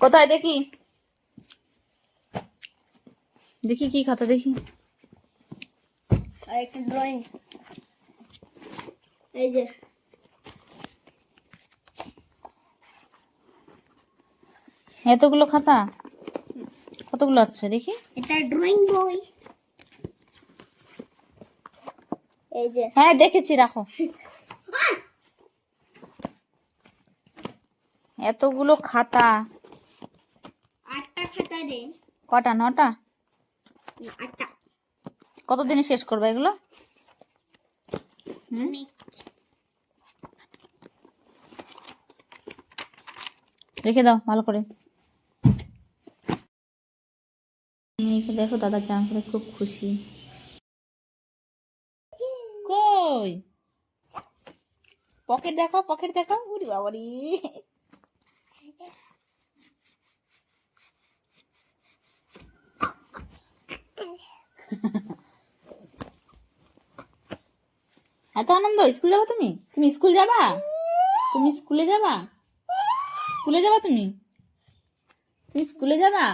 কোথায় দেখি দেখি কি খাতা দেখি। আর একটা ড্রয়িং, এই যে এতগুলো খাতা, কতগুলো আছে দেখি। এটা ড্রয়িং বই, এই যে হ্যাঁ দেখেছি, রাখো। এতগুলো খাতা, 8টা খাতা রে, কটা? 9টা? না 8টা। কতদিনে শেষ করবে এগুলো? অনেক। রেখে দাও ভালো করে। মেয়েকে দেখো, দাদা চান করে খুব খুশি। কই পকেট দেখাও, পকেট দেখাও। উরি বাবারি, এত আনন্দ। স্কুল যাবা তুমি? তুমি স্কুল যাবা? তুমি স্কুলে যাবা? স্কুলে যাবা তুমি? তুমি স্কুলে যাবা?